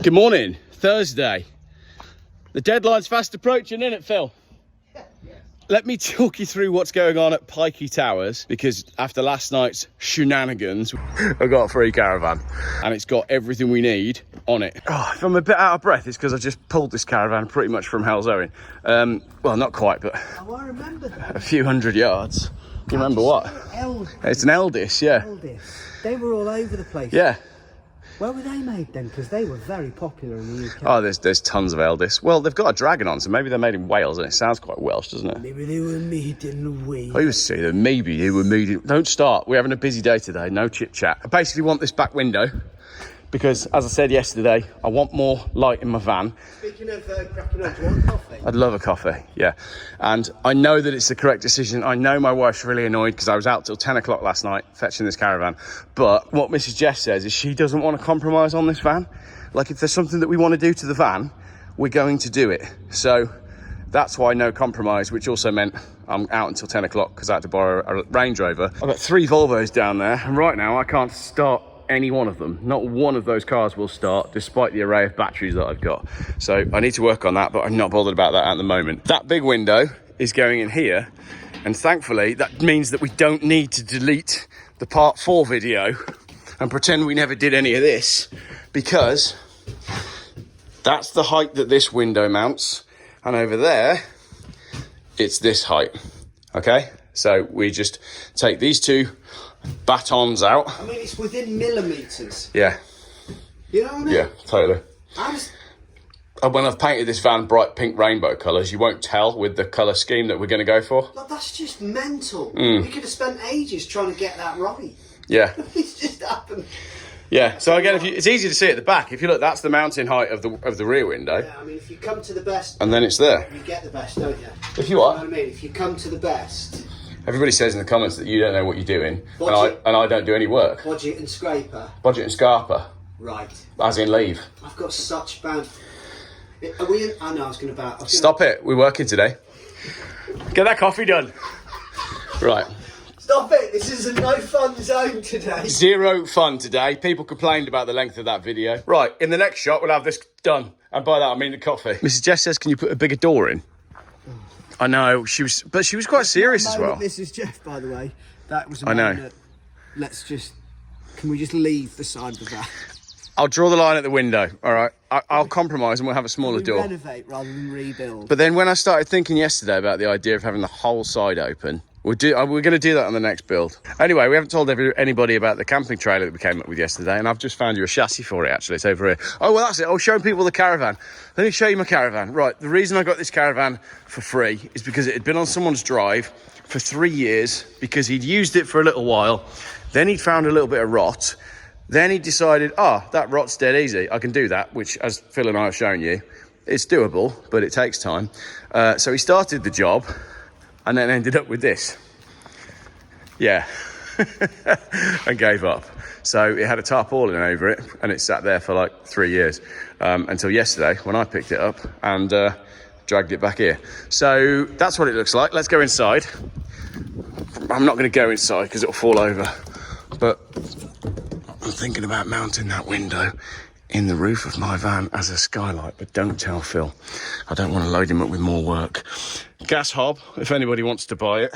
Good morning, Thursday. The deadline's fast approaching, isn't it, Phil? Yes. Let me talk you through what's going on at Pikey Towers, because after last night's shenanigans, I got a free caravan and it's got everything we need on it. Oh, if I'm a bit out of breath, it's because I just pulled this caravan pretty much from Hell's Owen. Well, not quite, but Oh, I remember that. a few hundred yards. You remember what? It's an Eldis, yeah. Eldis. They were all over the place. Yeah. Where were they made then? Because they were very popular in the UK. Oh, there's tons of Eldis. Well, they've got a dragon on, so maybe they're made in Wales, and it sounds quite Welsh, doesn't it? Maybe they were made in Wales. I was saying that maybe they were made in... Don't start. We're having a busy day today. No chit-chat. I basically want this back window because, as I said yesterday, I want more light in my van. Speaking of cracking on, do you want coffee? I'd love a coffee, yeah. And I know that it's the correct decision. I know my wife's really annoyed because I was out till 10 o'clock last night fetching this caravan. But what Mrs. Geoff says is she doesn't want to compromise on this van. Like, if there's something that we want to do to the van, we're going to do it. So that's why no compromise, which also meant I'm out until 10 o'clock because I had to borrow a Range Rover. I've got 3 Volvos down there, and right now I can't start any one of them. Not one of those cars will start, despite the array of batteries that I've got. So I need to work on that, but I'm not bothered about that at the moment. That big window is going in here, and thankfully that means that we don't need to delete the part 4 video and pretend we never did any of this, because that's the height that this window mounts, and over there it's this height. Okay, so we just take these 2 batons out. I mean, it's within millimetres. Yeah. You know what I mean? Yeah, totally. I was... And when I've painted this van bright pink rainbow colours, you won't tell with the colour scheme that we're going to go for. Like, that's just mental. We could have spent ages trying to get that right. Yeah. It's just happened. Yeah, so again, it's easy to see at the back. If you look, that's the mounting height of the rear window. Yeah, I mean, if you come to the best... And then it's there. You get the best, don't you? If you are. You know what I mean? If you come to the best... Everybody says in the comments that you don't know what you're doing, and I don't do any work. Budget and scraper. Budget and scarper. Right. As in leave. I've got such bad... Are we in... I know, I was going to... Stop it. We're working today. Get that coffee done. Right. Stop it. This is a no fun zone today. 0 fun today. People complained about the length of that video. Right. In the next shot, we'll have this done. And by that, I mean the coffee. Mrs. Jess says, can you put a bigger door in? I know. She was quite serious as well. This is Geoff, by the way. That was a I know. moment. Let's just... Can we just leave the side of that? I'll draw the line at the window, all right? I'll compromise and we'll have a smaller door. Renovate rather than rebuild. But then when I started thinking yesterday about the idea of having the whole side open, we're going to do that on the next build. Anyway, we haven't told anybody about the camping trailer that we came up with yesterday, and I've just found you a chassis for it, actually. It's over here. Oh, well, that's it. I was showing people the caravan. Let me show you my caravan. Right, the reason I got this caravan for free is because it had been on someone's drive for 3 years, because he'd used it for a little while. Then he'd found a little bit of rot. Then he decided, that rot's dead easy. I can do that, which, as Phil and I have shown you, it's doable, but it takes time. So he started the job and then ended up with this. Yeah. And gave up. So it had a tarpaulin over it, and it sat there for like 3 years until yesterday when I picked it up and dragged it back here. So that's what it looks like. Let's go inside. I'm not going to go inside because it'll fall over, but I'm thinking about mounting that window in the roof of my van as a skylight, but don't tell Phil. I don't want to load him up with more work. Gas hob, if anybody wants to buy it.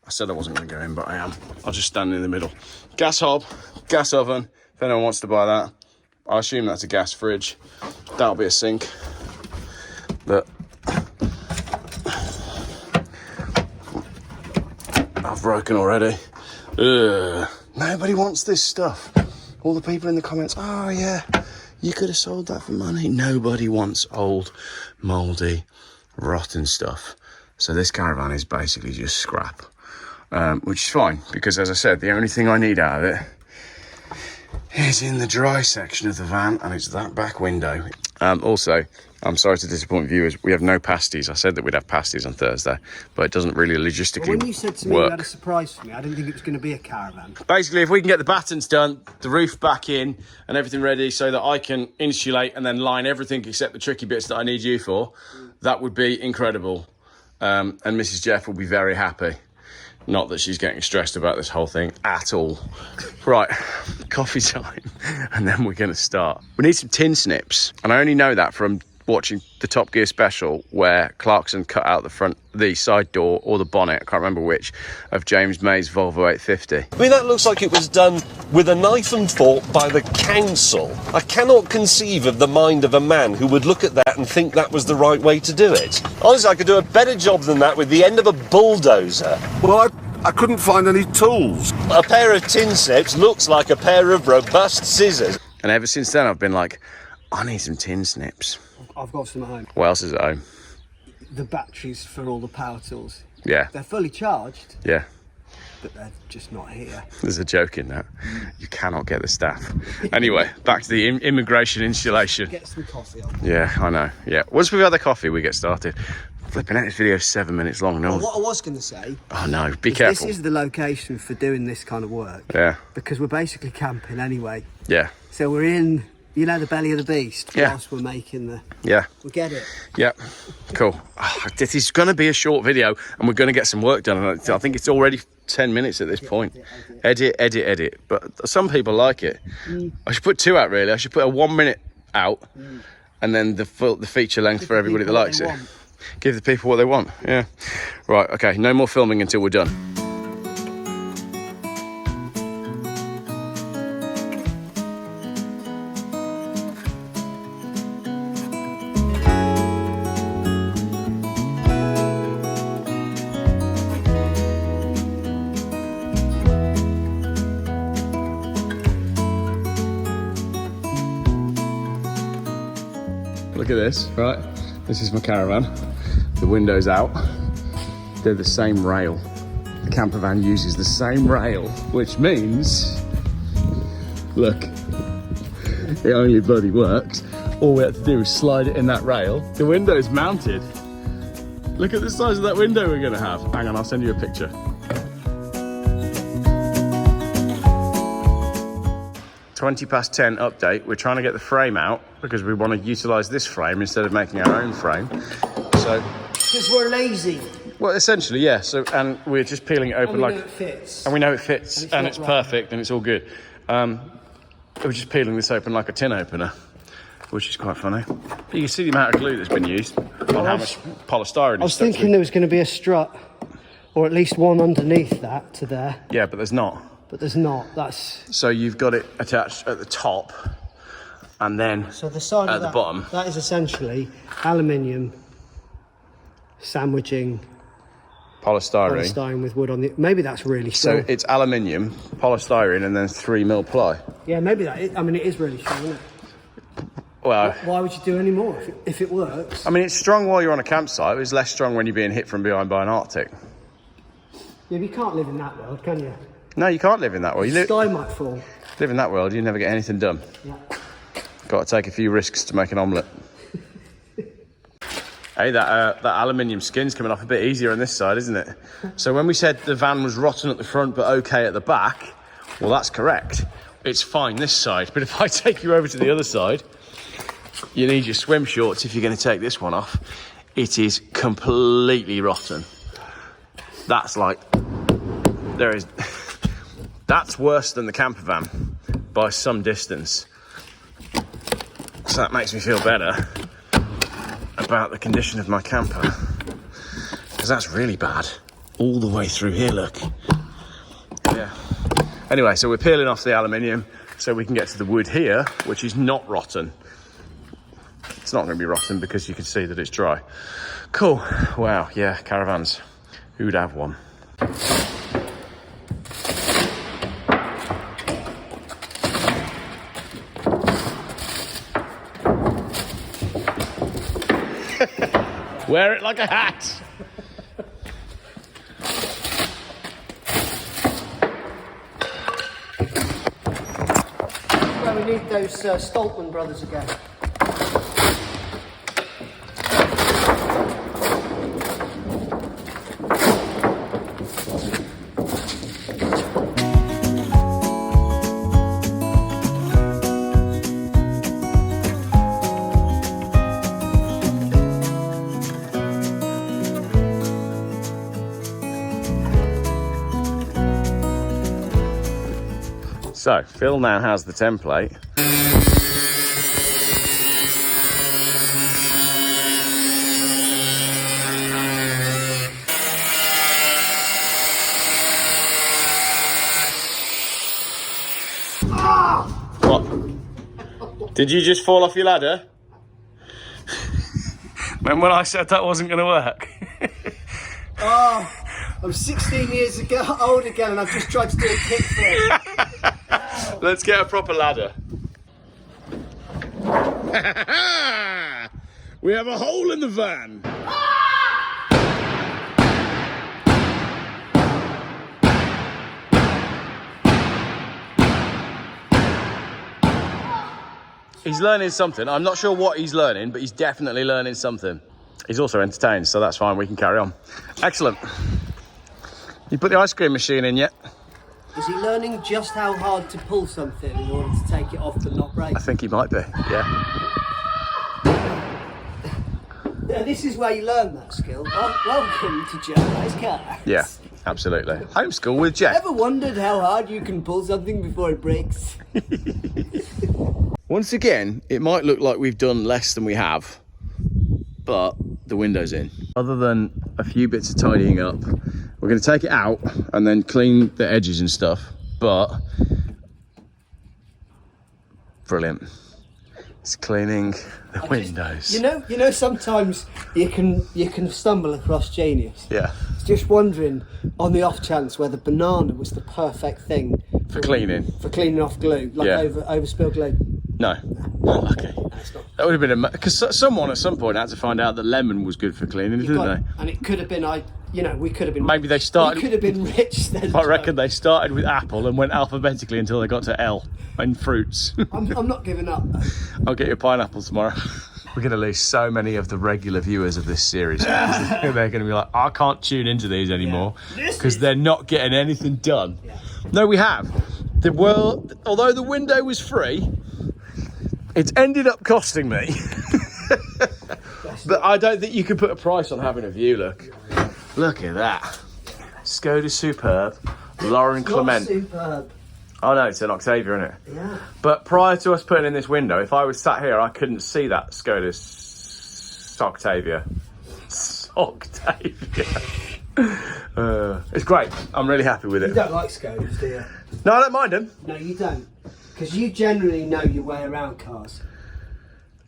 I said I wasn't going to go in, but I am. I'll just stand in the middle. Gas hob, gas oven, if anyone wants to buy that. I assume that's a gas fridge. That'll be a sink. But I've broken already. Ugh. Nobody wants this stuff. All the people in the comments, oh yeah, you could have sold that for money. Nobody wants old, mouldy, rotten stuff. So this caravan is basically just scrap, which is fine, because as I said, the only thing I need out of it is in the dry section of the van, and it's that back window. Also, I'm sorry to disappoint viewers, we have no pasties. I said that we'd have pasties on Thursday, but it doesn't really logistically work. When you said to me you had a surprise for me, I didn't think it was going to be a caravan. Basically, if we can get the battens done, the roof back in, and everything ready so that I can insulate and then line everything except the tricky bits that I need you for, that would be incredible. And Mrs. Geoff will be very happy. Not that she's getting stressed about this whole thing at all. Right, coffee time, and then we're going to start. We need some tin snips, and I only know that from watching the Top Gear special where Clarkson cut out the side door or the bonnet, I can't remember which, of James May's Volvo 850. I mean, that looks like it was done with a knife and fork by the council. I cannot conceive of the mind of a man who would look at that and think that was the right way to do it. Honestly, I could do a better job than that with the end of a bulldozer. Well, I couldn't find any tools. A pair of tin snips looks like a pair of robust scissors. And ever since then, I've been like, I need some tin snips. I've got some at home. What else is at home? The batteries for all the power tools. Yeah. They're fully charged, Yeah. but they're just not here. There's a joke in that. You cannot get the staff. Anyway, back to the immigration installation. Get some coffee on. Yeah, I know. Yeah. Once we've had the coffee, we get started. Flipping out, this video is 7 minutes long. No. Well, what I was going to say... Oh, no. Be careful. This is the location for doing this kind of work. Yeah. Because we're basically camping anyway. Yeah. So we're in, you know, the belly of the beast. Yeah. Whilst we're making the... Yeah. We get it. Yeah. Cool. Oh, this is going to be a short video, and we're going to get some work done. And I think it's already 10 minutes at this point. Edit. But some people like it. I should put 2 out, really. I should put a 1 minute out, and then the feature length for everybody that likes it. Give the people what they want. Yeah. Right. Okay. No more filming until we're done. Look at this, right? This is my caravan. The window's out. They're the same rail. The camper van uses the same rail, which means, look, it only bloody works. All we have to do is slide it in that rail. The window's mounted. Look at the size of that window we're gonna have. Hang on, I'll send you a picture. $10 update. We're trying to get the frame out because we want to utilize this frame instead of making our own frame. So, Because we're lazy. well, essentially, yeah. So, and we're just peeling it open And we like, know it fits. and we know it fits, and it's not right. perfect, and it's all good. We're just peeling this open like a tin opener, which is quite funny. But you can see the amount of glue that's been used, and how much polystyrene. I was thinking there was going to be a strut, or at least one underneath that to there, Yeah, but there's not. but there's not. That's So you've got it attached at the top, and then so the side at of the that, bottom. That is essentially aluminium sandwiching Polystyrene. polystyrene with wood on the. Maybe that's really So strong. it's aluminium, polystyrene, and then 3mm ply. Yeah, maybe that. I mean, it is really strong, isn't it? Well, Why would you do any more if it works? I mean, it's strong while you're on a campsite. It's less strong when you're being hit from behind by an Arctic. Yeah, but you can't live in that world, can you? No, you can't live in that world. You The sky might fall. live in that world, you never get anything done. Yeah. Got to take a few risks to make an omelette. Hey, that aluminium skin's coming off a bit easier on this side, isn't it? So when we said the van was rotten at the front but okay at the back, well, that's correct. It's fine this side. But if I take you over to the other side, you need your swim shorts if you're going to take this one off. It is completely rotten. That's like, there is, that's worse than the camper van by some distance. So that makes me feel better about the condition of my camper, because that's really bad all the way through here. Look. Yeah. Anyway, so we're peeling off the aluminium so we can get to the wood here, which is not rotten. It's not going to be rotten because you can see that it's dry. Cool. Wow. Yeah, caravans. Who'd have one? Wear it like a hat. Well, we need those Stoltman brothers again. So, Phil now has the template. What? Did you just fall off your ladder? Remember when I said that wasn't going to work? Oh, I'm 16 years old again and I've just tried to do a kickflip. Let's get a proper ladder. We have a hole in the van. He's learning something. I'm not sure what he's learning, but he's definitely learning something. He's also entertained, so that's fine. We can carry on. Excellent. You put the ice cream machine in yet? Is he learning just how hard to pull something in order to take it off but not break? I think he might be, yeah. Yeah, this is where you learn that skill. Welcome to Geoff's car. Yeah, absolutely. Homeschool with Geoff. Ever wondered how hard you can pull something before it breaks? Once again, it might look like we've done less than we have, but the window's in. Other than a few bits of tidying up, we're going to take it out and then clean the edges and stuff, but brilliant. It's cleaning the windows. You know, sometimes you can stumble across genius. Yeah. Just wondering, on the off chance, whether banana was the perfect thing For cleaning. For cleaning off glue, like Yeah. over spilled glue. No. Oh, okay. That would have been because someone at some point had to find out that lemon was good for cleaning, didn't they? And it could have been, we could have been. Maybe they started. We could have been rich then. I reckon they started with apple and went alphabetically until they got to L and fruits. I'm not giving up. I'll get you a pineapple tomorrow. We're going to lose so many of the regular viewers of this series. They're going to be like, I can't tune into these anymore because they're not getting anything done. Yeah. No, we have. Although the window was free, it's ended up costing me. But I don't think you can put a price on having a view. Look at that. Skoda Superb, Lauren Clement. Superb. Oh no, it's an Octavia, isn't it? Yeah. But prior to us putting in this window, if I was sat here, I couldn't see that Skoda Octavia. Octavia. It's great. I'm really happy with it. You don't like Skodas, do you? No, I don't mind them. No, you don't. Because you generally know your way around cars.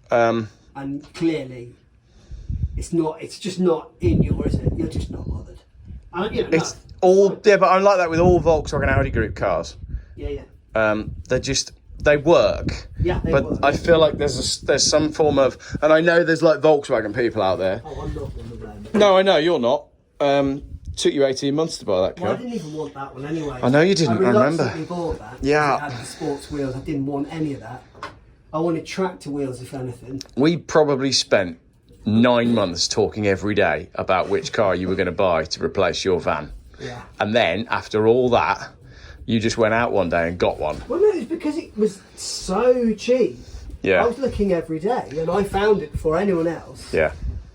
And clearly, it's just not in your, is it? You're just not bothered. It's all, yeah, but I'm like that with all Volkswagen Audi group cars. Yeah. They work. Yeah, they work. I feel like there's some form of, and I know there's like Volkswagen people out there. Oh, I'm not one of them. No, I know you're not. Took you 18 months to buy that car. Well, I didn't even want that one anyway. I know you didn't. I remember. I bought that. Yeah. It had the sports wheels. I didn't want any of that. I wanted tractor wheels, if anything. We probably spent 9 months talking every day about which car you were going to buy to replace your van. Yeah. And then after all that, you just went out one day and got one. Well, no, it's because it was so cheap. Yeah. I was looking every day and I found it before anyone else. Yeah.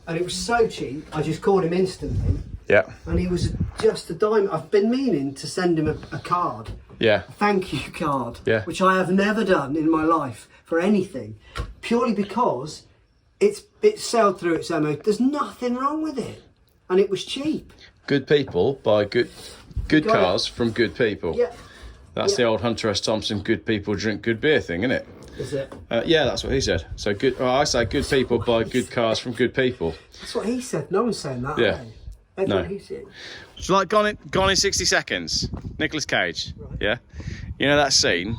And it was so cheap, I just called him instantly. Yeah. And he was just a dime. I've been meaning to send him a card. Yeah. A thank you card. Yeah. Which I have never done in my life for anything. Purely because it sailed through its MO. There's nothing wrong with it. And it was cheap. Good people buy good cars from good people. Yeah. That's the old Hunter S. Thompson good people drink good beer thing, isn't it? Is it? Yeah, that's what he said. So good. Well, I say good people buy good cars from good people. That's what he said. No one's saying that. Yeah. That's No. what he said. It's like Gone in 60 Seconds. Nicolas Cage. Right. Yeah. You know that scene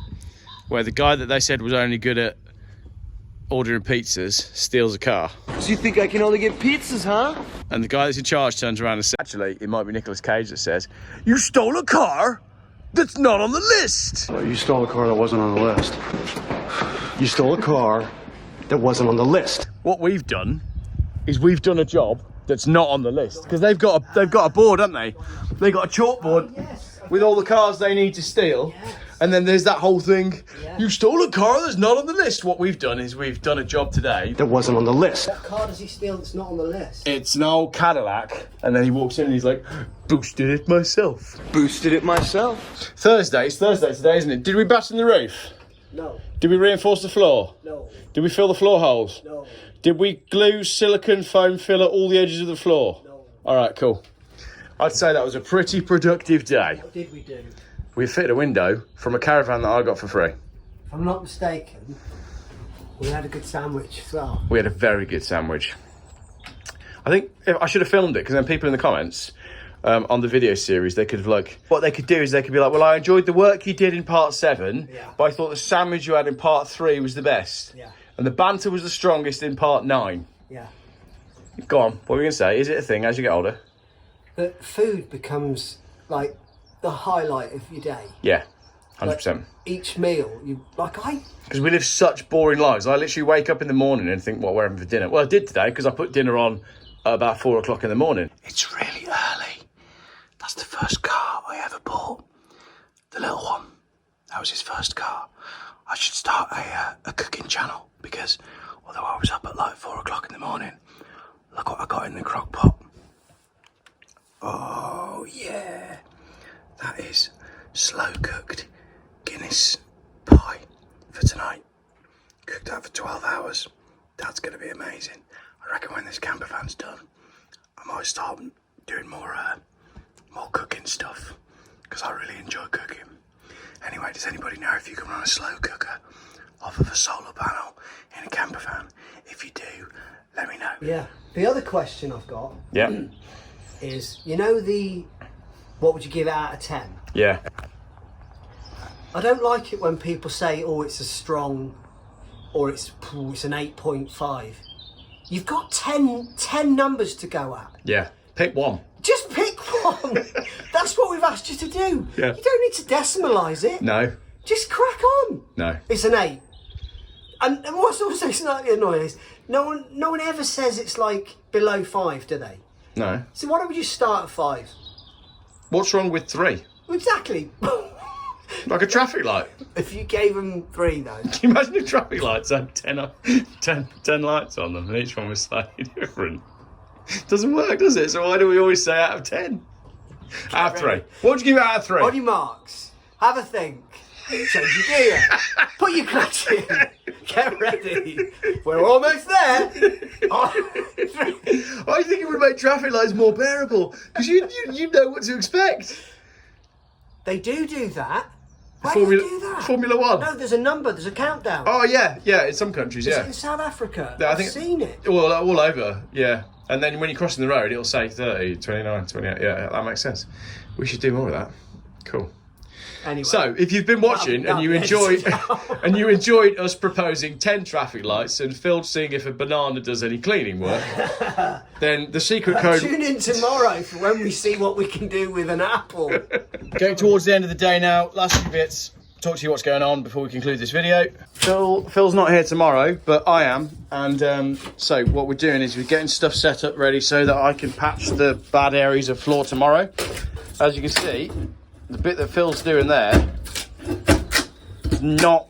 where the guy that they said was only good at ordering pizzas steals a car. So you think I can only get pizzas, huh? And the guy that's in charge turns around and says, actually, it might be Nicolas Cage that says, you stole a car that's not on the list. You stole a car that wasn't on the list. You stole a car that wasn't on the list. What we've done is we've done a job that's not on the list because they've got a board, haven't they? They got a chalkboard. Yes. with all the cars they need to steal. Yes. And then there's that whole thing, Yeah. you stole a car that's not on the list. What we've done is we've done a job today. That wasn't on the list. What car does he steal that's not on the list? It's an old Cadillac. And then he walks in and he's like, boosted it myself. Boosted it myself. Thursday, it's Thursday today, isn't it? Did we batten the roof? No. Did we reinforce the floor? No. Did we fill the floor holes? No. Did we glue silicone foam filler all the edges of the floor? No. All right, cool. I'd say that was a pretty productive day. What did we do? We fitted a window from a caravan that I got for free. If I'm not mistaken, we had a good sandwich as well. We had a very good sandwich. I think I should have filmed it because then people in the comments on the video series, they could have what they could do is they could be like, well, I enjoyed the work you did in part 7, but I thought the sandwich you had in part 3 was the best. Yeah. And the banter was the strongest in part 9. Yeah. Go on, what were we going to say? Is it a thing as you get older? But food becomes like the highlight of your day. Yeah, 100%. Each meal, Because we live such boring lives. I literally wake up in the morning and think, what we're having for dinner. Well, I did today because I put dinner on at about 4 o'clock in the morning. It's really early. That's the first car I ever bought. The little one. That was his first car. I should start a cooking channel because although I was up at like 4 o'clock in the morning, look what I got in the crock pot. Oh, yeah. That is slow cooked Guinness pie for tonight. Cooked that for 12 hours. That's going to be amazing. I reckon when this camper van's done, I might start doing more cooking stuff because I really enjoy cooking. Anyway, does anybody know if you can run a slow cooker off of a solar panel in a camper van? If you do, let me know. Yeah. The other question I've got is, what would you give it out of 10? Yeah. I don't like it when people say, oh, it's a strong, or it's an 8.5. You've got 10 numbers to go at. Yeah. Pick one. Just pick one. That's what we've asked you to do. Yeah. You don't need to decimalise it. No. Just crack on. No. It's an 8. And what's also slightly annoying is no one ever says it's like below 5, do they? No. So why don't we just start at 5? What's wrong with 3? Exactly. Like a traffic light. If you gave them 3 though. Can you imagine if traffic lights had 10 lights on them and each one was slightly different? Doesn't work, does it? So why do we always say out of 10? Out of 3. What would you give it out of 3? On your marks. Have a think. Change your gear. Put your clutch in. Get ready. We're almost there. I think it would make traffic lights more bearable because you know what to expect. They do that. Why do they do that? Formula 1. No, there's a number. There's a countdown. Oh yeah, in some countries, Is yeah. it in South Africa? Yeah, I've seen it. All over, yeah. And then when you're crossing the road, it'll say 30, 29, 28. Yeah, that makes sense. We should do more of that. Cool. Anyway, So, if you've been watching and you enjoyed us proposing 10 traffic lights and Phil seeing if a banana does any cleaning work, then the secret code. Tune in tomorrow for when we see what we can do with an apple. Going towards the end of the day now. Last few bits. Talk to you what's going on before we conclude this video. Phil's not here tomorrow, but I am. And so what we're doing is we're getting stuff set up ready so that I can patch the bad areas of floor tomorrow. As you can see, the bit that Phil's doing there is not...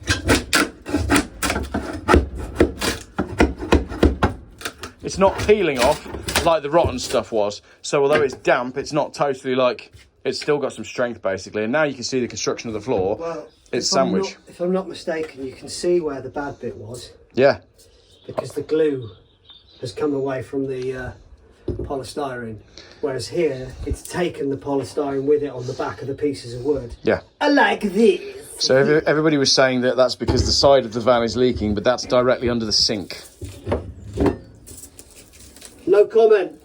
It's not peeling off like the rotten stuff was. So although it's damp, it's not totally like... It's still got some strength, basically. And now you can see the construction of the floor. Well, it's sandwich. If I'm not mistaken, you can see where the bad bit was. Yeah. Because the glue has come away from the polystyrene. Whereas here, it's taken the polystyrene with it on the back of the pieces of wood. Yeah. I like this. So everybody was saying that that's because the side of the van is leaking, but that's directly under the sink. No comment.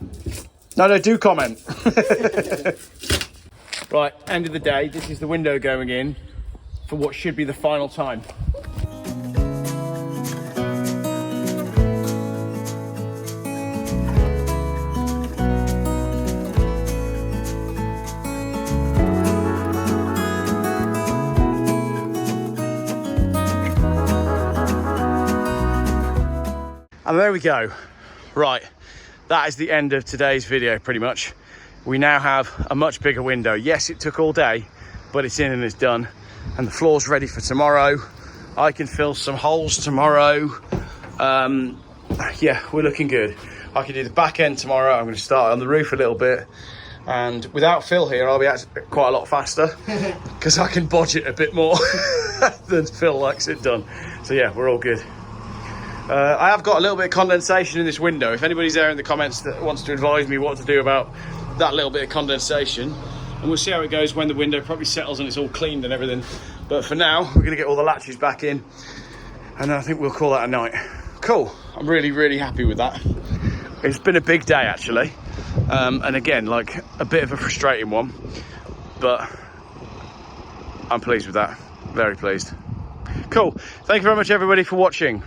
No, do comment. Right, end of the day. This is the window going in for what should be the final time. And there we go. Right, that is the end of today's video pretty much. We now have a much bigger window. Yes, it took all day, but it's in and it's done. And the floor's ready for tomorrow. I can fill some holes tomorrow. Yeah, we're looking good. I can do the back end tomorrow. I'm going to start on the roof a little bit. And without Phil here, I'll be actually quite a lot faster because I can bodge it a bit more than Phil likes it done. So yeah, we're all good. I have got a little bit of condensation in this window. If anybody's there in the comments that wants to advise me what to do about that little bit of condensation, and we'll see how it goes when the window probably settles and it's all cleaned and everything. But for now, we're going to get all the latches back in, and I think we'll call that a night. Cool. I'm really, really happy with that. It's been a big day, actually. And again, like a bit of a frustrating one, but I'm pleased with that. Very pleased. Cool. Thank you very much, everybody, for watching.